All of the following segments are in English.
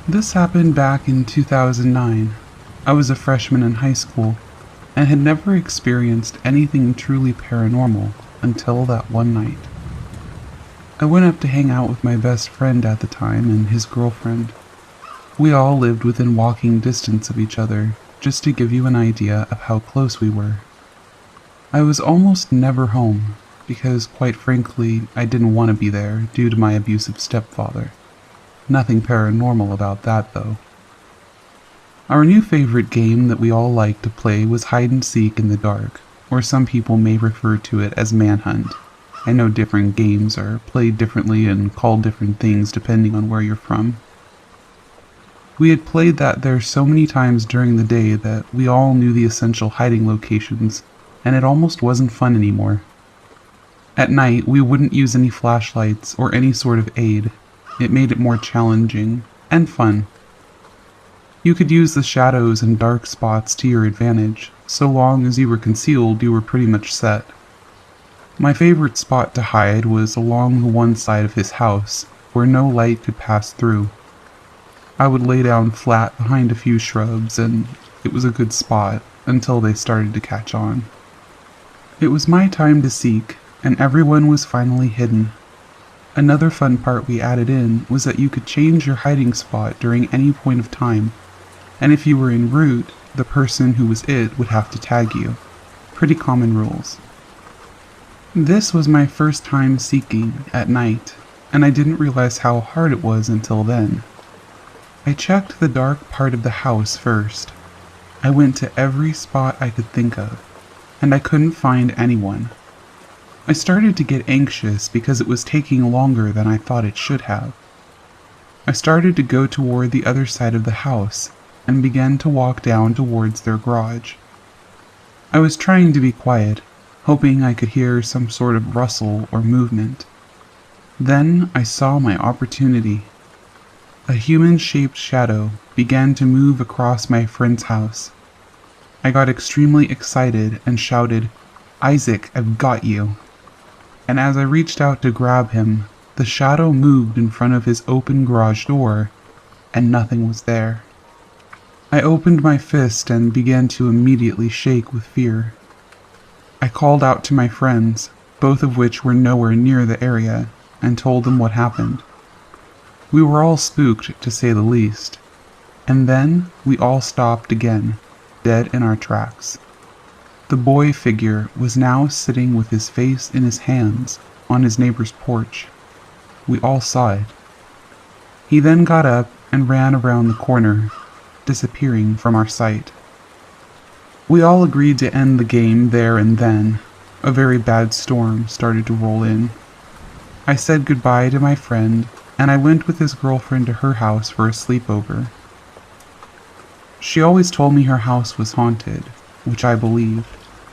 This happened back in 2009. I was a freshman in high school and had never experienced anything truly paranormal until that one night. I went up to hang out with my best friend at the time and his girlfriend. We all lived within walking distance of each other, just to give you an idea of how close we were. I was almost never home, because quite frankly, I didn't want to be there due to my abusive stepfather. Nothing paranormal about that though. Our new favorite game that we all liked to play was hide and seek in the dark, or some people may refer to it as manhunt. I know different games are played differently and called different things depending on where you're from. We had played that there so many times during the day that we all knew the essential hiding locations, and it almost wasn't fun anymore. At night, we wouldn't use any flashlights or any sort of aid. It made it more challenging and fun. You could use the shadows and dark spots to your advantage. So long as you were concealed, you were pretty much set. My favorite spot to hide was along the one side of his house, where no light could pass through. I would lay down flat behind a few shrubs, and it was a good spot until they started to catch on. It was my time to seek, and everyone was finally hidden. Another fun part we added in was that you could change your hiding spot during any point of time, and if you were en route, the person who was it would have to tag you. Pretty common rules. This was my first time seeking at night, and I didn't realize how hard it was until then. I checked the dark part of the house first. I went to every spot I could think of, and I couldn't find anyone. I started to get anxious because it was taking longer than I thought it should have. I started to go toward the other side of the house and began to walk down towards their garage. I was trying to be quiet, hoping I could hear some sort of rustle or movement. Then I saw my opportunity. A human-shaped shadow began to move across my friend's house. I got extremely excited and shouted, "Isaac, I've got you!" And as I reached out to grab him, the shadow moved in front of his open garage door, and nothing was there. I opened my fist and began to immediately shake with fear. I called out to my friends, both of which were nowhere near the area, and told them what happened. We were all spooked, to say the least. And then we all stopped again, dead in our tracks. The boy figure was now sitting with his face in his hands on his neighbor's porch. We all saw it. He then got up and ran around the corner, disappearing from our sight. We all agreed to end the game there and then. A very bad storm started to roll in. I said goodbye to my friend, and I went with his girlfriend to her house for a sleepover. She always told me her house was haunted, which I believed,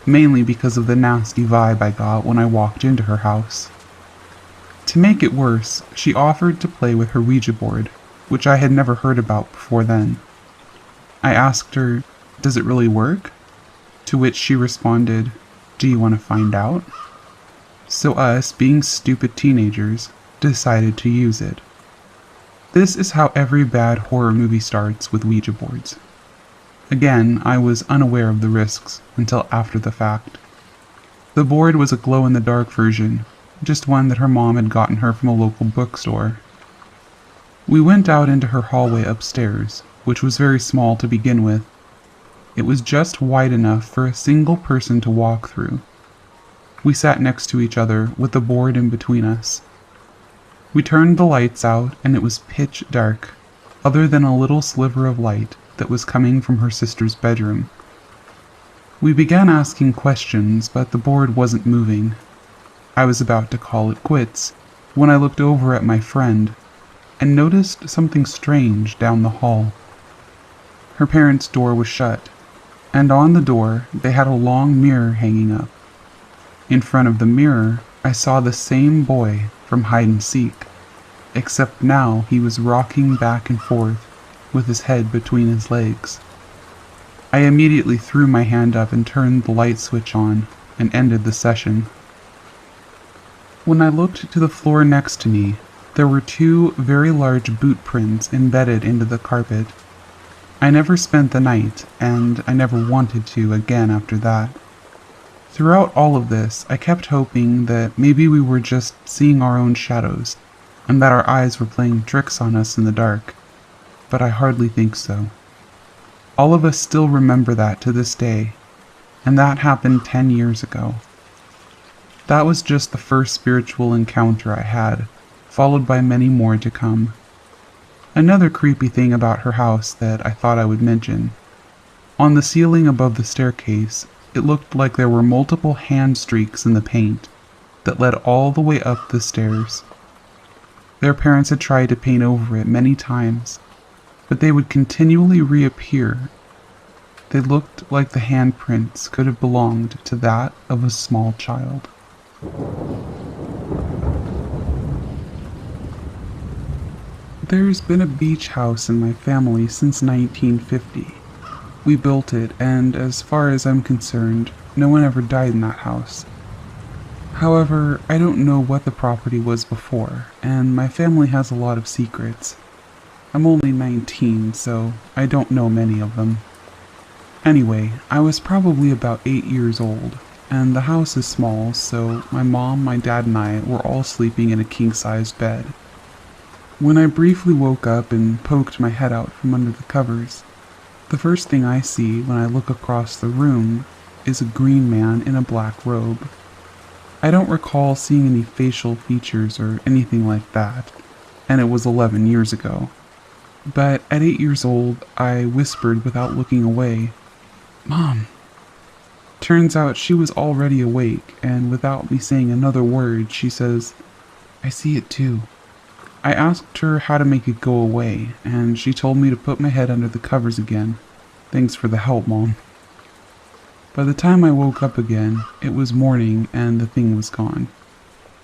mainly because of the nasty vibe I got when I walked into her house. To make it worse, she offered to play with her Ouija board, which I had never heard about before then. I asked her, "Does it really work?" To which she responded, "Do you want to find out?" So us, being stupid teenagers, decided to use it. This is how every bad horror movie starts with Ouija boards. Again, I was unaware of the risks until after the fact. The board was a glow-in-the-dark version, just one that her mom had gotten her from a local bookstore. We went out into her hallway upstairs, which was very small to begin with. It was just wide enough for a single person to walk through. We sat next to each other with the board in between us. We turned the lights out and it was pitch dark, other than a little sliver of light that was coming from her sister's bedroom. We began asking questions, but the board wasn't moving. I was about to call it quits when I looked over at my friend and noticed something strange down the hall. Her parents' door was shut, and on the door they had a long mirror hanging up. In front of the mirror, I saw the same boy from hide and seek, except now he was rocking back and forth with his head between his legs. I immediately threw my hand up and turned the light switch on and ended the session. When I looked to the floor next to me, There were two very large boot prints embedded into the carpet. I never spent the night, and I never wanted to again after that. Throughout all of this, I kept hoping that maybe we were just seeing our own shadows, and that our eyes were playing tricks on us in the dark, but I hardly think so. All of us still remember that to this day, and that happened 10 years ago. That was just the first spiritual encounter I had, followed by many more to come. Another creepy thing about her house that I thought I would mention. On the ceiling above the staircase, it looked like there were multiple hand streaks in the paint that led all the way up the stairs. Their parents had tried to paint over it many times, but they would continually reappear. They looked like the handprints could have belonged to that of a small child. There's been a beach house in my family since 1950. We built it, and as far as I'm concerned, no one ever died in that house. However, I don't know what the property was before, and my family has a lot of secrets. I'm only 19, so I don't know many of them. Anyway, I was probably about 8 years old, and the house is small, so my mom, my dad, and I were all sleeping in a king-sized bed. When I briefly woke up and poked my head out from under the covers, the first thing I see when I look across the room is a green man in a black robe. I don't recall seeing any facial features or anything like that, and it was 11 years ago. But at 8 years old, I whispered without looking away, "Mom." Turns out she was already awake, and without me saying another word, she says, "I see it too." I asked her how to make it go away, and she told me to put my head under the covers again. Thanks for the help, Mom. By the time I woke up again, it was morning and the thing was gone.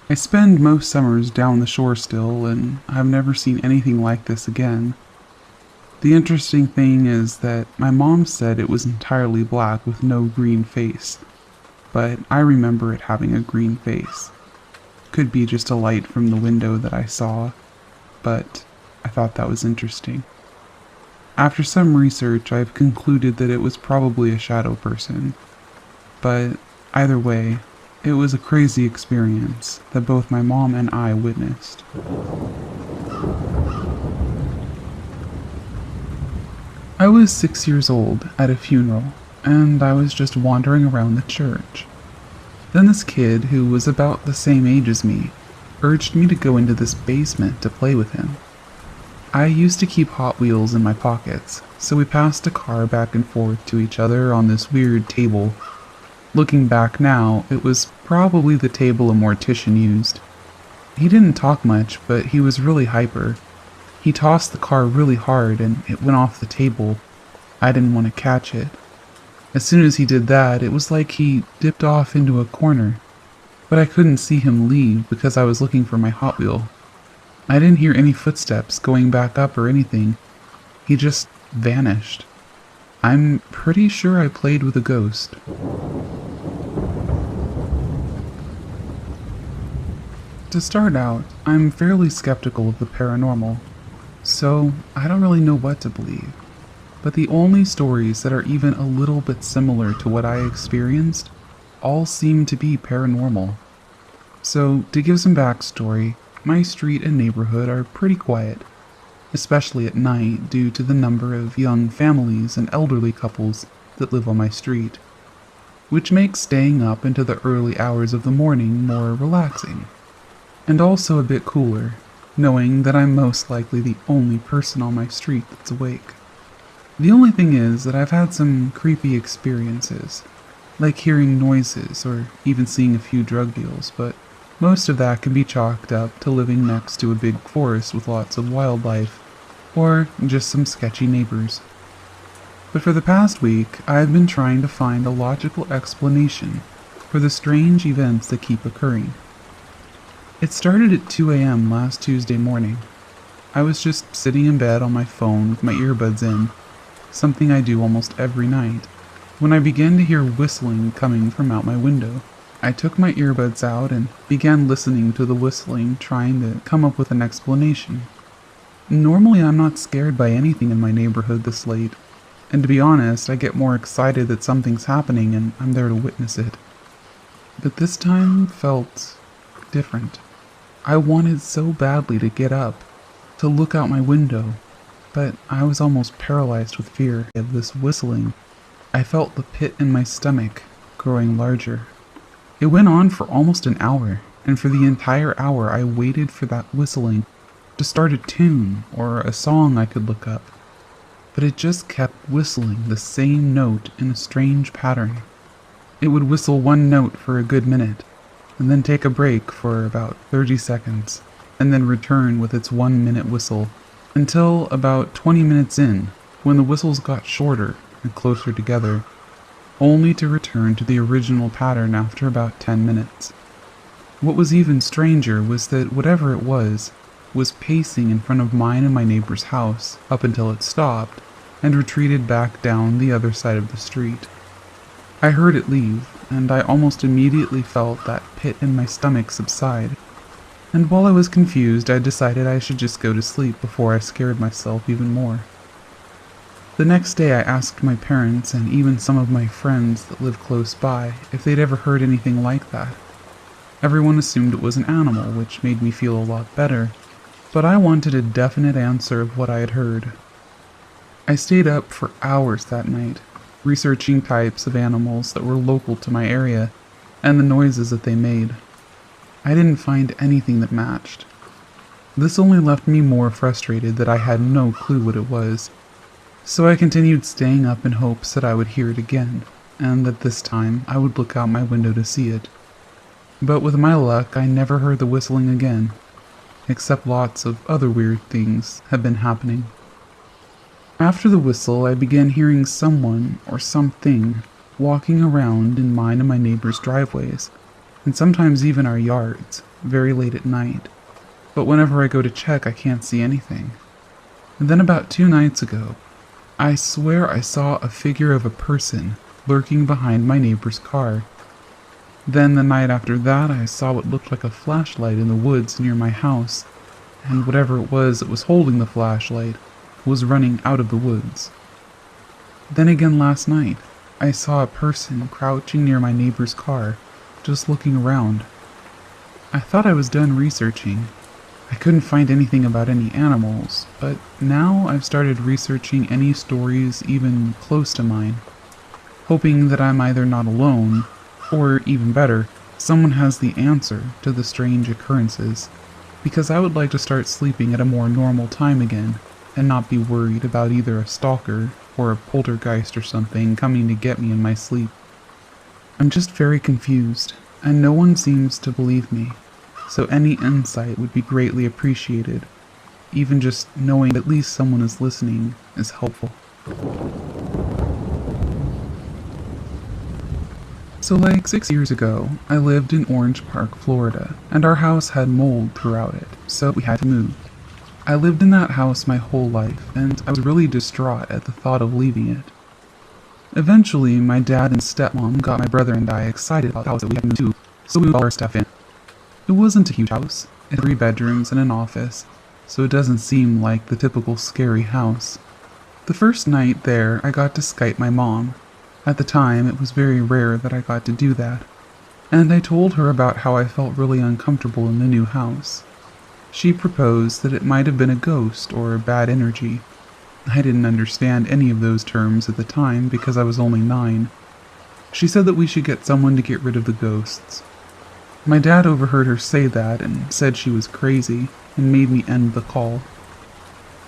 I spend most summers down the shore still, and I've never seen anything like this again. The interesting thing is that my mom said it was entirely black with no green face, but I remember it having a green face. Could be just a light from the window that I saw, but I thought that was interesting. After some research, I've concluded that it was probably a shadow person, but either way, it was a crazy experience that both my mom and I witnessed. I was 6 years old at a funeral, and I was just wandering around the church. Then this kid, who was about the same age as me, urged me to go into this basement to play with him. I used to keep Hot Wheels in my pockets, so we passed a car back and forth to each other on this weird table. Looking back now, it was probably the table a mortician used. He didn't talk much, but he was really hyper. He tossed the car really hard and it went off the table. I didn't want to catch it. As soon as he did that, it was like he dipped off into a corner. But I couldn't see him leave because I was looking for my Hot Wheel. I didn't hear any footsteps going back up or anything. He just vanished. I'm pretty sure I played with a ghost. To start out, I'm fairly skeptical of the paranormal, so I don't really know what to believe. But the only stories that are even a little bit similar to what I experienced all seem to be paranormal. So, to give some backstory, my street and neighborhood are pretty quiet, especially at night due to the number of young families and elderly couples that live on my street, which makes staying up into the early hours of the morning more relaxing, and also a bit cooler, knowing that I'm most likely the only person on my street that's awake. The only thing is that I've had some creepy experiences, like hearing noises or even seeing a few drug deals, but most of that can be chalked up to living next to a big forest with lots of wildlife, or just some sketchy neighbors. But for the past week, I've been trying to find a logical explanation for the strange events that keep occurring. It started at 2 a.m. last Tuesday morning. I was just sitting in bed on my phone with my earbuds in, something I do almost every night, when I began to hear whistling coming from out my window. I took my earbuds out and began listening to the whistling, trying to come up with an explanation. Normally, I'm not scared by anything in my neighborhood this late, and to be honest, I get more excited that something's happening and I'm there to witness it. But this time felt different. I wanted so badly to get up, to look out my window, but I was almost paralyzed with fear of this whistling. I felt the pit in my stomach growing larger. It went on for almost an hour, and for the entire hour I waited for that whistling to start a tune or a song I could look up. But it just kept whistling the same note in a strange pattern. It would whistle one note for a good minute, and then take a break for about 30 seconds, and then return with its 1-minute whistle, until about 20 minutes in, when the whistles got shorter and closer together, only to return to the original pattern after about 10 minutes. What was even stranger was that whatever it was pacing in front of mine and my neighbor's house up until it stopped and retreated back down the other side of the street. I heard it leave, and I almost immediately felt that pit in my stomach subside. And while I was confused, I decided I should just go to sleep before I scared myself even more. The next day I asked my parents and even some of my friends that live close by if they'd ever heard anything like that. Everyone assumed it was an animal, which made me feel a lot better, but I wanted a definite answer of what I had heard. I stayed up for hours that night, researching types of animals that were local to my area and the noises that they made. I didn't find anything that matched. This only left me more frustrated that I had no clue what it was, so I continued staying up in hopes that I would hear it again, and that this time I would look out my window to see it. But with my luck, I never heard the whistling again, except lots of other weird things have been happening. After the whistle, I began hearing someone or something walking around in mine and my neighbor's driveways, and sometimes even our yards, very late at night. But whenever I go to check, I can't see anything. And then about 2 nights ago, I swear I saw a figure of a person lurking behind my neighbor's car. Then the night after that, I saw what looked like a flashlight in the woods near my house, and whatever it was that was holding the flashlight was running out of the woods. Then again last night, I saw a person crouching near my neighbor's car, just looking around. I thought I was done researching. I couldn't find anything about any animals, but now I've started researching any stories even close to mine, hoping that I'm either not alone, or even better, someone has the answer to the strange occurrences, because I would like to start sleeping at a more normal time again, and not be worried about either a stalker or a poltergeist or something coming to get me in my sleep. I'm just very confused, and no one seems to believe me, so any insight would be greatly appreciated. Even just knowing at least someone is listening is helpful. So like 6 years ago, I lived in Orange Park, Florida, and our house had mold throughout it, so we had to move. I lived in that house my whole life, and I was really distraught at the thought of leaving it. Eventually, my dad and stepmom got my brother and I excited about the house that we had moved to, so we moved all our stuff in. It wasn't a huge house. It had 3 bedrooms and an office, so it doesn't seem like the typical scary house. The first night there, I got to Skype my mom. At the time, it was very rare that I got to do that, and I told her about how I felt really uncomfortable in the new house. She proposed that it might have been a ghost or bad energy. I didn't understand any of those terms at the time because I was only 9. She said that we should get someone to get rid of the ghosts. My dad overheard her say that and said she was crazy and made me end the call.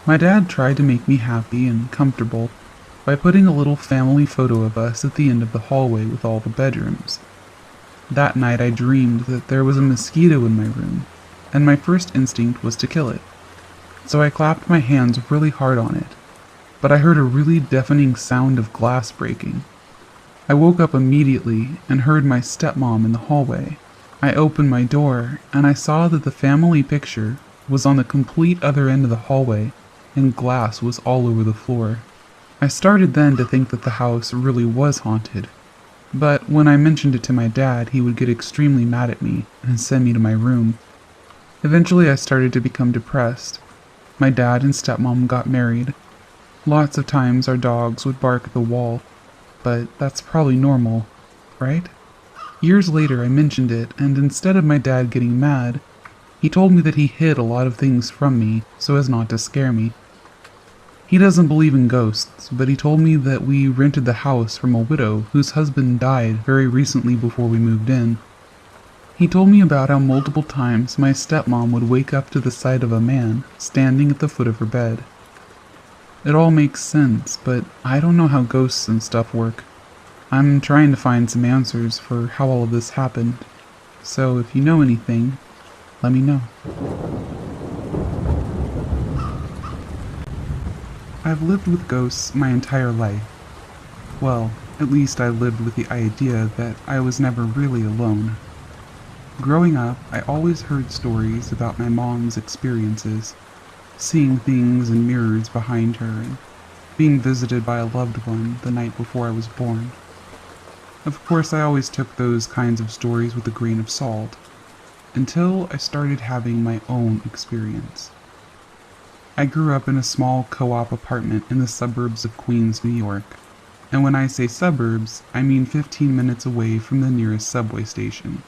My dad tried to make me happy and comfortable by putting a little family photo of us at the end of the hallway with all the bedrooms. That night I dreamed that there was a mosquito in my room, and my first instinct was to kill it. So I clapped my hands really hard on it, but I heard a really deafening sound of glass breaking. I woke up immediately and heard my stepmom in the hallway. I opened my door, and I saw that the family picture was on the complete other end of the hallway, and glass was all over the floor. I started then to think that the house really was haunted, But when I mentioned it to my dad, he would get extremely mad at me and send me to my room. Eventually, I started to become depressed. My dad and stepmom got married. Lots of times our dogs would bark at the wall, but that's probably normal, right? Years later, I mentioned it, and instead of my dad getting mad, he told me that he hid a lot of things from me so as not to scare me. He doesn't believe in ghosts, but he told me that we rented the house from a widow whose husband died very recently before we moved in. He told me about how multiple times my stepmom would wake up to the sight of a man standing at the foot of her bed. It all makes sense, but I don't know how ghosts and stuff work. I'm trying to find some answers for how all of this happened, so if you know anything, let me know. I've lived with ghosts my entire life. Well, at least I lived with the idea that I was never really alone. Growing up, I always heard stories about my mom's experiences, seeing things in mirrors behind her and being visited by a loved one the night before I was born. Of course, I always took those kinds of stories with a grain of salt, until I started having my own experience. I grew up in a small co-op apartment in the suburbs of Queens, New York, and when I say suburbs, I mean 15 minutes away from the nearest subway station.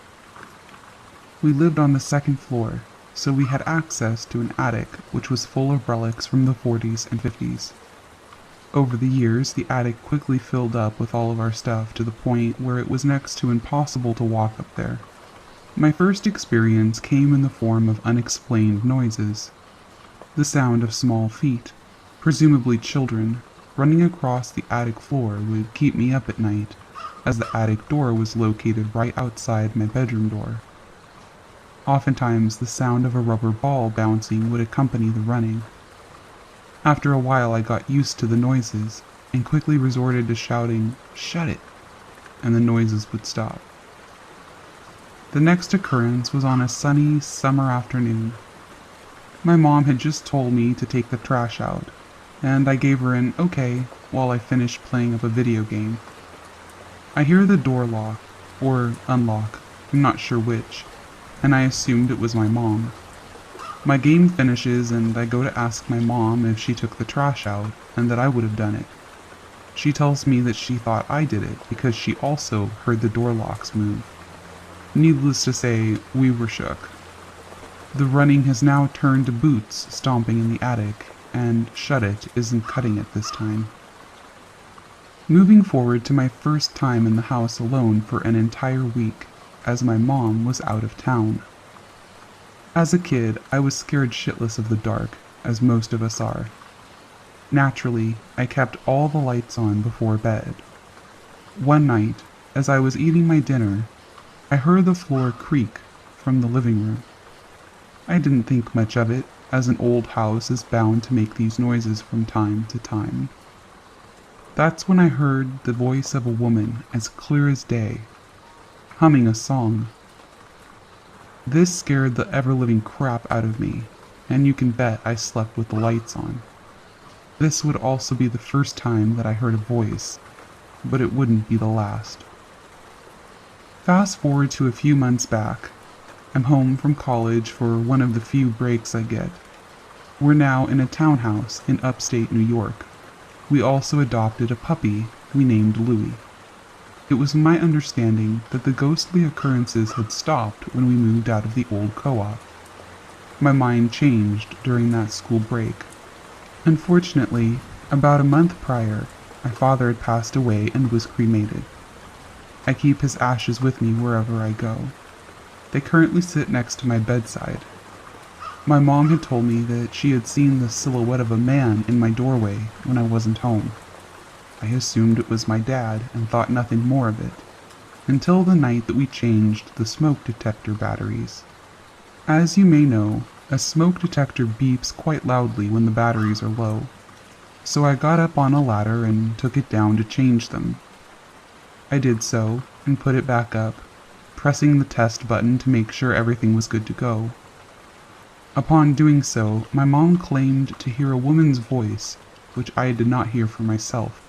We lived on the second floor, so we had access to an attic which was full of relics from the 40s and 50s. Over the years, the attic quickly filled up with all of our stuff to the point where it was next to impossible to walk up there. My first experience came in the form of unexplained noises. The sound of small feet, presumably children, running across the attic floor would keep me up at night, as the attic door was located right outside my bedroom door. Oftentimes, the sound of a rubber ball bouncing would accompany the running. After a while, I got used to the noises and quickly resorted to shouting, "Shut it!" and the noises would stop. The next occurrence was on a sunny summer afternoon. My mom had just told me to take the trash out, and I gave her an okay while I finished playing up a video game. I hear the door lock, or unlock, I'm not sure which, and I assumed it was my mom. My game finishes and I go to ask my mom if she took the trash out and that I would have done it. She tells me that she thought I did it because she also heard the door locks move. Needless to say, we were shook. The running has now turned to boots stomping in the attic, and shut it isn't cutting it this time. Moving forward to my first time in the house alone for an entire week, as my mom was out of town. As a kid, I was scared shitless of the dark, as most of us are. Naturally, I kept all the lights on before bed. One night, as I was eating my dinner, I heard the floor creak from the living room. I didn't think much of it, as an old house is bound to make these noises from time to time. That's when I heard the voice of a woman as clear as day, humming a song. This scared the ever-living crap out of me, and you can bet I slept with the lights on. This would also be the first time that I heard a voice, but it wouldn't be the last. Fast forward to a few months back. I'm home from college for one of the few breaks I get. We're now in a townhouse in upstate New York. We also adopted a puppy we named Louie. It was my understanding that the ghostly occurrences had stopped when we moved out of the old co-op. My mind changed during that school break. Unfortunately, about a month prior, my father had passed away and was cremated. I keep his ashes with me wherever I go. They currently sit next to my bedside. My mom had told me that she had seen the silhouette of a man in my doorway when I wasn't home. I assumed it was my dad and thought nothing more of it, until the night that we changed the smoke detector batteries. As you may know, a smoke detector beeps quite loudly when the batteries are low, so I got up on a ladder and took it down to change them. I did so and put it back up, pressing the test button to make sure everything was good to go. Upon doing so, my mom claimed to hear a woman's voice, which I did not hear for myself.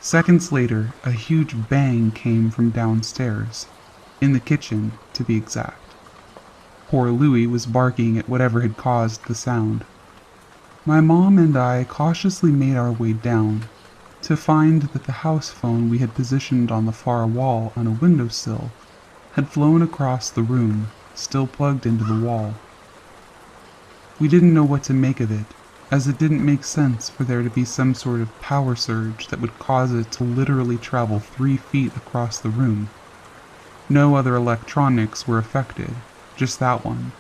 Seconds later, a huge bang came from downstairs, in the kitchen to be exact. Poor Louis was barking at whatever had caused the sound. My mom and I cautiously made our way down, to find that the house phone we had positioned on the far wall on a windowsill had flown across the room, still plugged into the wall. We didn't know what to make of it, as it didn't make sense for there to be some sort of power surge that would cause it to literally travel 3 feet across the room. No other electronics were affected, just that one.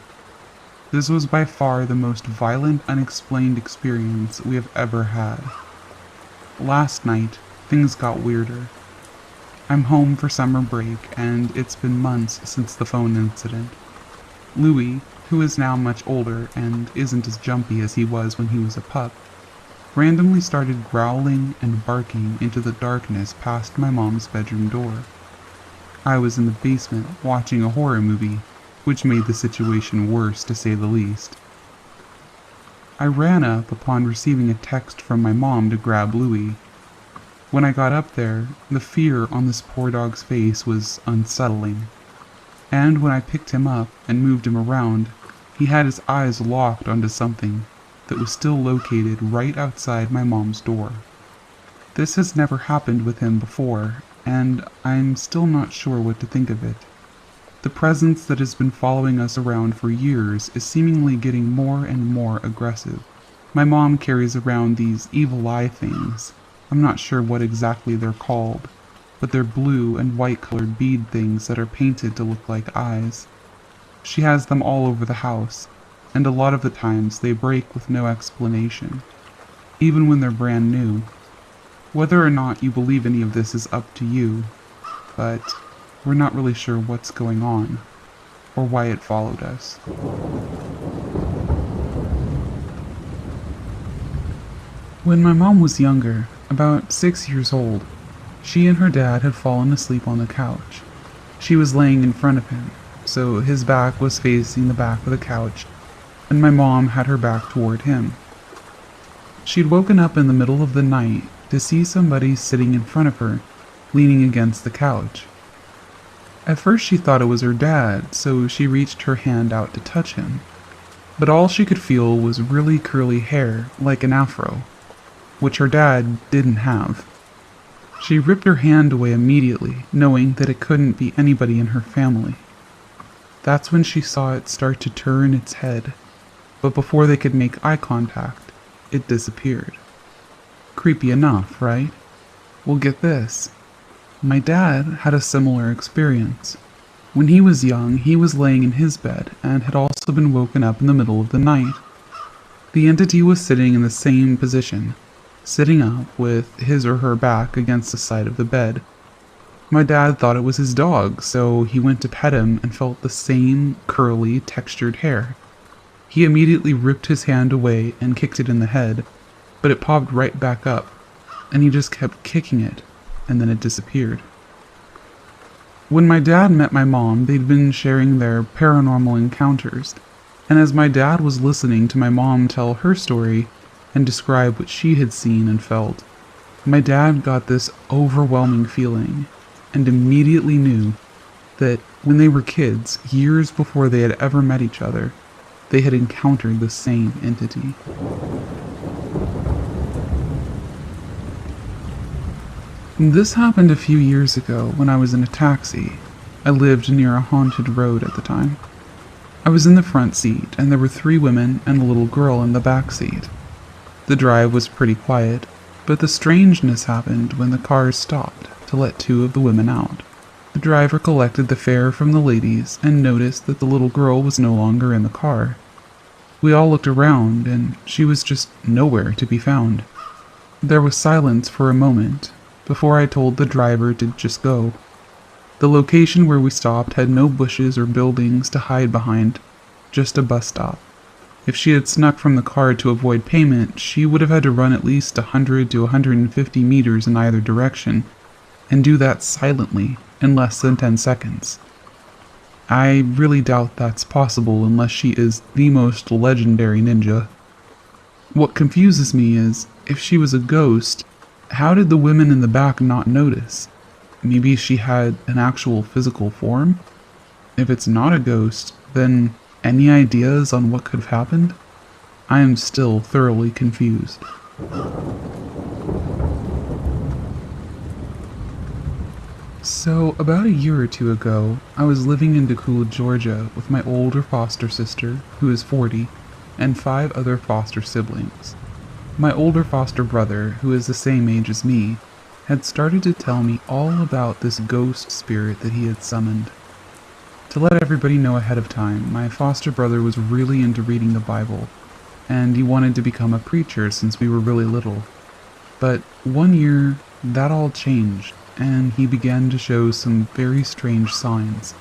This was by far the most violent, unexplained experience we have ever had. Last night, things got weirder. I'm home for summer break, and it's been months since the phone incident. Louis, who is now much older and isn't as jumpy as he was when he was a pup, randomly started growling and barking into the darkness past my mom's bedroom door. I was in the basement watching a horror movie, which made the situation worse to say the least. I ran up upon receiving a text from my mom to grab Louis. When I got up there, the fear on this poor dog's face was unsettling. And when I picked him up and moved him around, he had his eyes locked onto something that was still located right outside my mom's door. This has never happened with him before, and I'm still not sure what to think of it. The presence that has been following us around for years is seemingly getting more and more aggressive. My mom carries around these evil eye things. I'm not sure what exactly they're called, but they're blue and white colored bead things that are painted to look like eyes. She has them all over the house, and a lot of the times they break with no explanation, even when they're brand new. Whether or not you believe any of this is up to you, but we're not really sure what's going on, or why it followed us. When my mom was younger, about 6 years old, she and her dad had fallen asleep on the couch. She was laying in front of him, so his back was facing the back of the couch, and my mom had her back toward him. She'd woken up in the middle of the night to see somebody sitting in front of her, leaning against the couch. At first she thought it was her dad, so she reached her hand out to touch him, but all she could feel was really curly hair, like an afro, which her dad didn't have. She ripped her hand away immediately, knowing that it couldn't be anybody in her family. That's when she saw it start to turn its head, but before they could make eye contact, it disappeared. Creepy enough, right? Well, get this. My dad had a similar experience. When he was young, he was laying in his bed and had also been woken up in the middle of the night. The entity was sitting in the same position, sitting up with his or her back against the side of the bed. My dad thought it was his dog, so he went to pet him and felt the same curly, textured hair. He immediately ripped his hand away and kicked it in the head, but it popped right back up, and he just kept kicking it, and then it disappeared. When my dad met my mom, they'd been sharing their paranormal encounters, and as my dad was listening to my mom tell her story and describe what she had seen and felt, my dad got this overwhelming feeling and immediately knew that when they were kids, years before they had ever met each other, they had encountered the same entity. This happened a few years ago when I was in a taxi. I lived near a haunted road at the time. I was in the front seat, and there were 3 women and a little girl in the back seat. The drive was pretty quiet, but the strangeness happened when the cars stopped to let 2 of the women out. The driver collected the fare from the ladies and noticed that the little girl was no longer in the car. We all looked around, and she was just nowhere to be found. There was silence for a moment before I told the driver to just go. The location where we stopped had no bushes or buildings to hide behind, just a bus stop. If she had snuck from the car to avoid payment, she would have had to run at least 100 to 150 meters in either direction, and do that silently in less than 10 seconds. I really doubt that's possible unless she is the most legendary ninja. What confuses me is, if she was a ghost, How did the women in the back not notice? Maybe she had an actual physical form? If it's not a ghost, then any ideas on what could have happened? I am still thoroughly confused. So, about a year or two ago, I was living in DeKalb, Georgia with my older foster sister, who is 40, and 5 other foster siblings. My older foster brother, who is the same age as me, had started to tell me all about this ghost spirit that he had summoned. To let everybody know ahead of time, my foster brother was really into reading the Bible, and he wanted to become a preacher since we were really little. But one year, that all changed, and he began to show some very strange signs.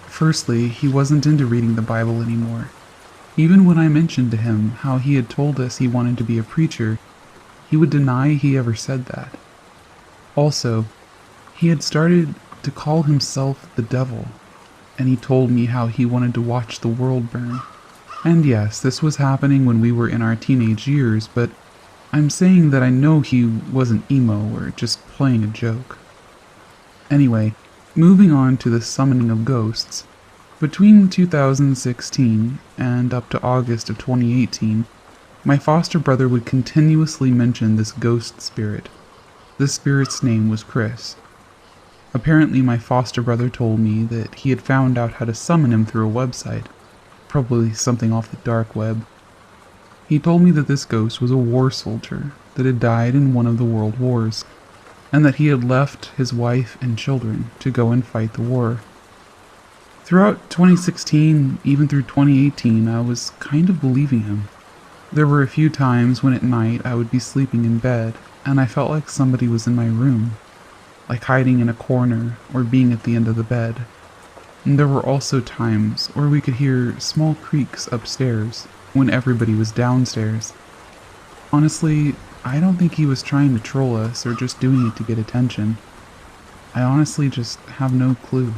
Firstly, he wasn't into reading the Bible anymore. Even when I mentioned to him how he had told us he wanted to be a preacher, he would deny he ever said that. Also, he had started to call himself the devil, and he told me how he wanted to watch the world burn. And yes, this was happening when we were in our teenage years, but I'm saying that I know he wasn't emo or just playing a joke. Anyway, moving on to the summoning of ghosts. Between 2016 and up to August of 2018, my foster brother would continuously mention this ghost spirit. This spirit's name was Chris. Apparently my foster brother told me that he had found out how to summon him through a website, probably something off the dark web. He told me that this ghost was a war soldier that had died in one of the world wars, and that he had left his wife and children to go and fight the war. Throughout 2016, even through 2018, I was kind of believing him. There were a few times when at night I would be sleeping in bed, and I felt like somebody was in my room, like hiding in a corner or being at the end of the bed. And there were also times where we could hear small creaks upstairs when everybody was downstairs. Honestly, I don't think he was trying to troll us or just doing it to get attention. I honestly just have no clue.